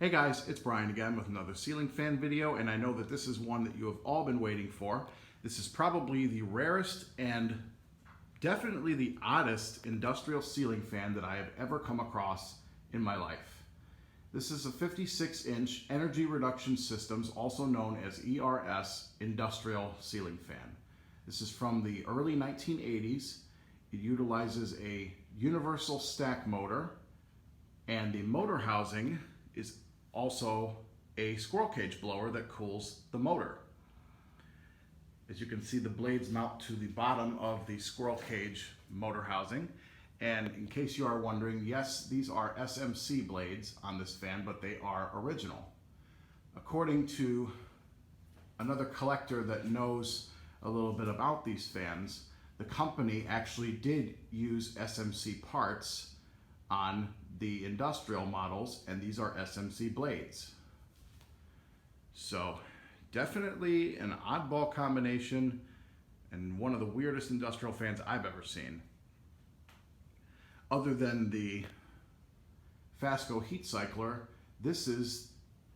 Hey guys, it's Brian again with another ceiling fan video, and I know that this is one that you have all been waiting for. This is probably the rarest and definitely the oddest industrial ceiling fan that I have ever come across in my life. This is a 56-inch energy reduction systems, also known as ERS Industrial ceiling fan. This is from the early 1980s. It utilizes a universal stack motor, and the motor housing is also a squirrel cage blower that cools the motor. As you can see, the blades mount to the bottom of the squirrel cage motor housing. And in case you are wondering, yes, these are SMC blades on this fan, but they are original. According to another collector that knows a little bit about these fans, the company actually did use SMC parts on the industrial models, and these are SMC blades. So definitely an oddball combination and one of the weirdest industrial fans I've ever seen. Other than the Fasco heat cycler, this is,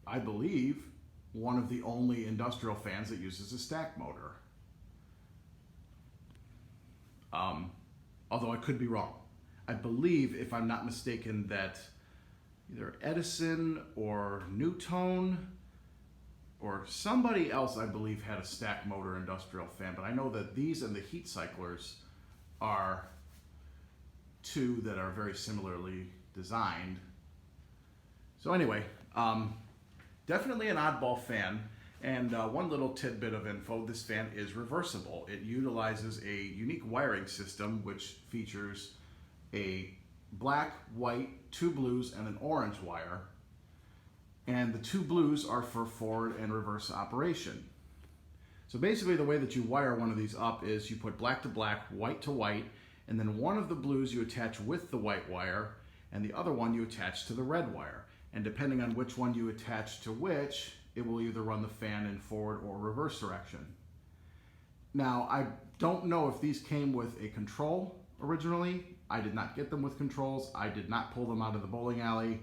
I believe, one of the only industrial fans that uses a stack motor. Although I could be wrong. I believe, if I'm not mistaken, that either Edison or Newtone or somebody else, I believe, had a stack motor industrial fan. But I know that these and the heat cyclers are two that are very similarly designed. So anyway, definitely an oddball fan. And one little tidbit of info, this fan is reversible. It utilizes a unique wiring system which features a black, white, two blues, and an orange wire. And the two blues are for forward and reverse operation. So basically the way that you wire one of these up is you put black to black, white to white, and then one of the blues you attach with the white wire, and the other one you attach to the red wire. And depending on which one you attach to which, it will either run the fan in forward or reverse direction. Now, I don't know if these came with a control originally. I did not get them with controls. I did not pull them out of the bowling alley.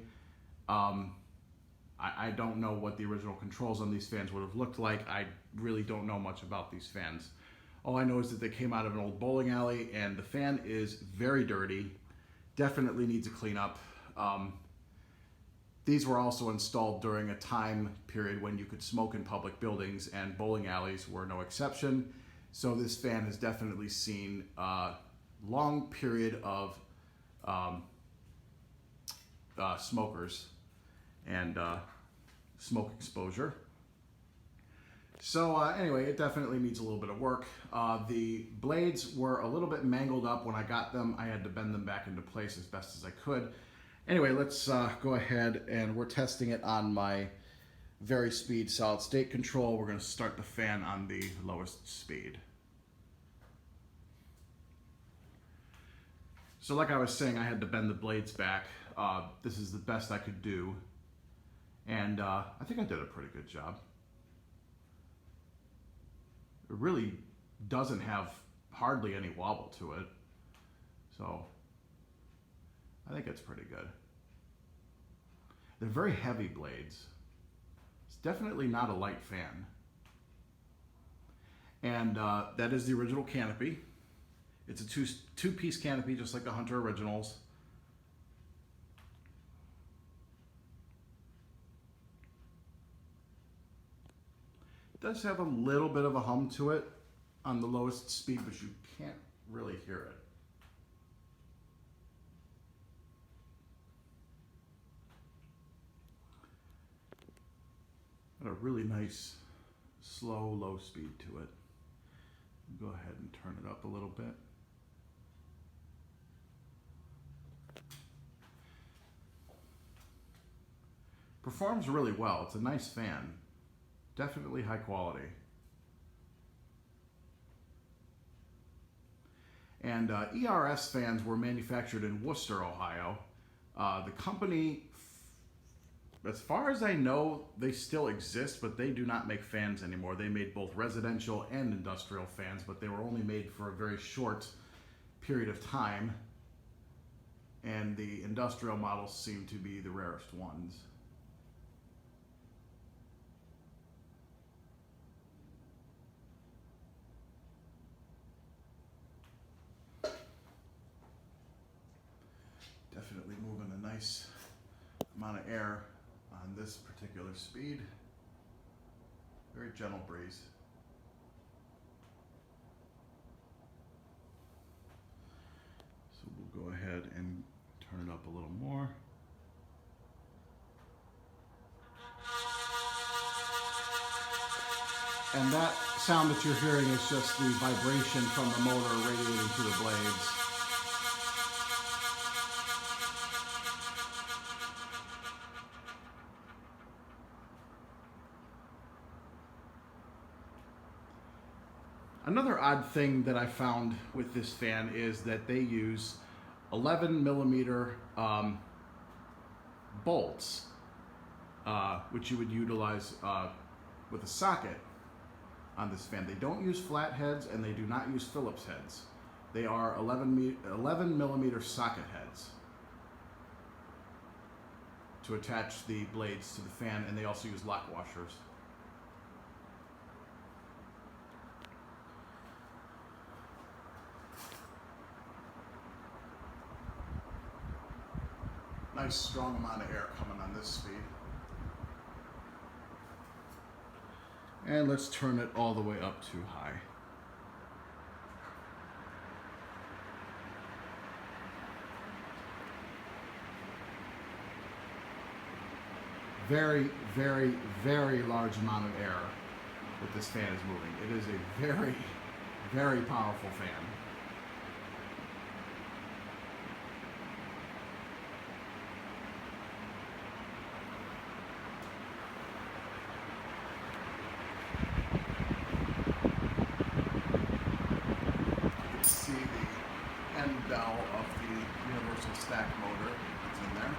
I don't know what the original controls on these fans would have looked like. I really don't know much about these fans. All I know is that they came out of an old bowling alley, and the fan is very dirty. Definitely needs a cleanup. These were also installed during a time period when you could smoke in public buildings, and bowling alleys were no exception. So this fan has definitely seen a long period of smokers and smoke exposure. So anyway, it definitely needs a little bit of work. The blades were a little bit mangled up when I got them. I had to bend them back into place as best as I could. Anyway, let's go ahead, and we're testing it on my Vari-Speed solid state control. We're going to start the fan on the lowest speed. So like I was saying, I had to bend the blades back. This is the best I could do, and I think I did a pretty good job. It really doesn't have hardly any wobble to it, so I think it's pretty good. They're very heavy blades. It's definitely not a light fan. And that is the original canopy. It's a two-piece canopy, just like the Hunter Originals. It does have a little bit of a hum to it on the lowest speed, but you can't really hear it. Got a really nice slow low speed to it. Go ahead and turn it up a little bit. Performs really well. It's a nice fan. Definitely high quality. And ERS fans were manufactured in Wooster, Ohio. The company, as far as I know, they still exist, but they do not make fans anymore. They made both residential and industrial fans, but they were only made for a very short period of time. And the industrial models seem to be the rarest ones. nice amount of air on this particular speed. Very gentle breeze. So we'll go ahead and turn it up a little more. And that sound that you're hearing is just the vibration from the motor radiating through the blades. Another odd thing that I found with this fan is that they use 11 millimeter bolts, which you would utilize with a socket on this fan. They don't use flat heads and they do not use Phillips heads. They are 11 millimeter socket heads to attach the blades to the fan, and they also use lock washers. Nice strong amount of air coming on this speed. And let's turn it all the way up to high. Very, very, very large amount of air that this fan is moving. It is a very, very powerful fan. Dowel of the Universal stack motor that's in there.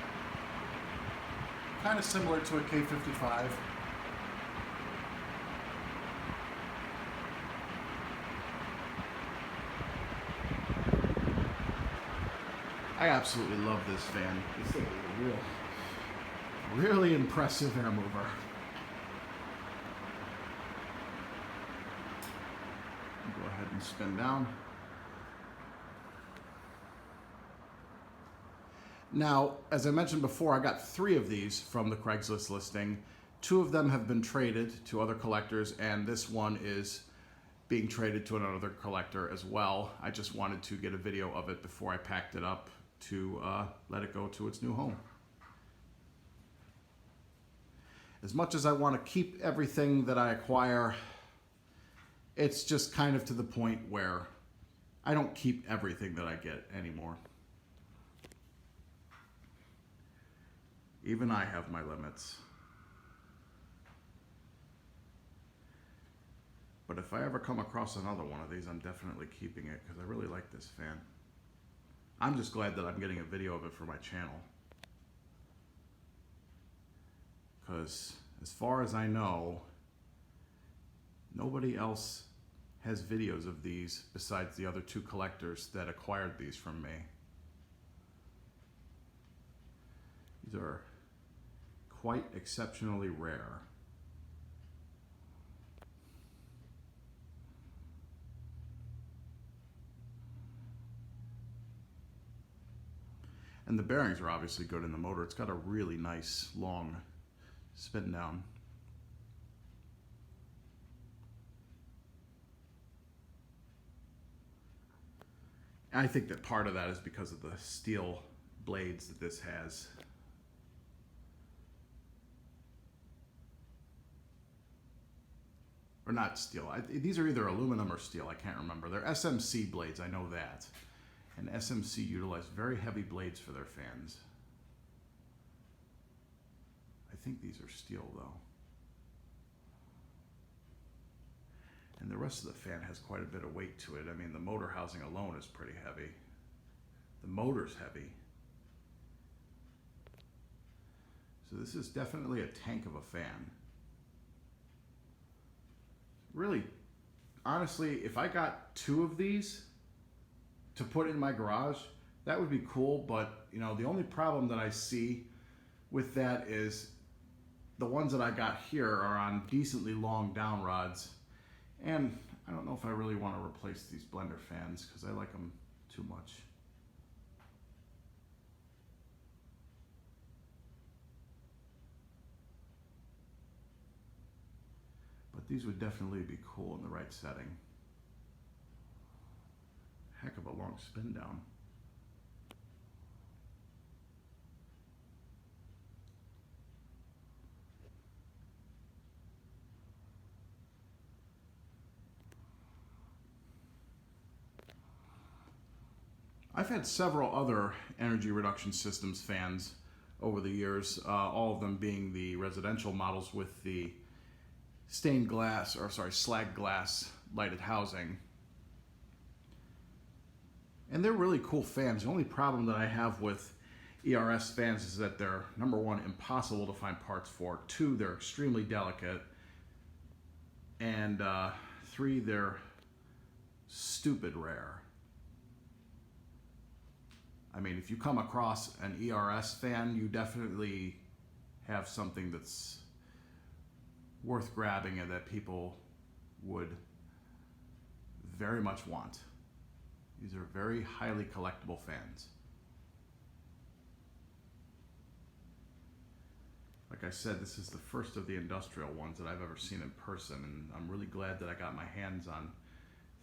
Kind of similar to a K55. I absolutely love this fan. This thing is a really impressive air mover. Go ahead and spin down. Now, as I mentioned before, I got 3 of these from the Craigslist listing. 2 of them have been traded to other collectors, and this one is being traded to another collector as well. I just wanted to get a video of it before I packed it up to let it go to its new home. As much as I want to keep everything that I acquire, it's just kind of to the point where I don't keep everything that I get anymore. Even I have my limits. But if I ever come across another one of these, I'm definitely keeping it because I really like this fan. I'm just glad that I'm getting a video of it for my channel. Because as far as I know, nobody else has videos of these besides the other 2 collectors that acquired these from me. These are quite exceptionally rare. And the bearings are obviously good in the motor. It's got a really nice long spin down. And I think that part of that is because of the steel blades that this has. Or not steel. These are either aluminum or steel. I can't remember. They're SMC blades. I know that. And SMC utilize very heavy blades for their fans. I think these are steel though. And the rest of the fan has quite a bit of weight to it. I mean, the motor housing alone is pretty heavy. The motor's heavy. So this is definitely a tank of a fan. Really, honestly, if I got 2 of these to put in my garage, that would be cool. But, you know, the only problem that I see with that is the ones that I got here are on decently long down rods. And I don't know if I really want to replace these blender fans because I like them too much. But these would definitely be cool in the right setting. Heck of a long spin down. I've had several other energy reduction systems fans over the years, all of them being the residential models with the stained glass, or sorry, slag glass lighted housing. And they're really cool fans. The only problem that I have with ERS fans is that they're, number one, impossible to find parts for. Two, they're extremely delicate. And three, they're stupid rare. I mean, if you come across an ERS fan, you definitely have something that's worth grabbing and that people would very much want. These are very highly collectible fans. Like I said, this is the first of the industrial ones that I've ever seen in person, and I'm really glad that I got my hands on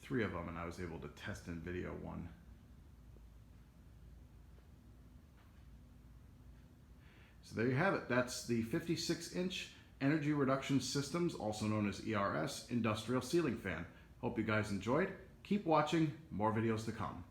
3 of them and I was able to test and video one. So there you have it. That's the 56-inch Energy Reduction Systems, also known as ERS Industrial Ceiling Fan. Hope you guys enjoyed. Keep watching, more videos to come.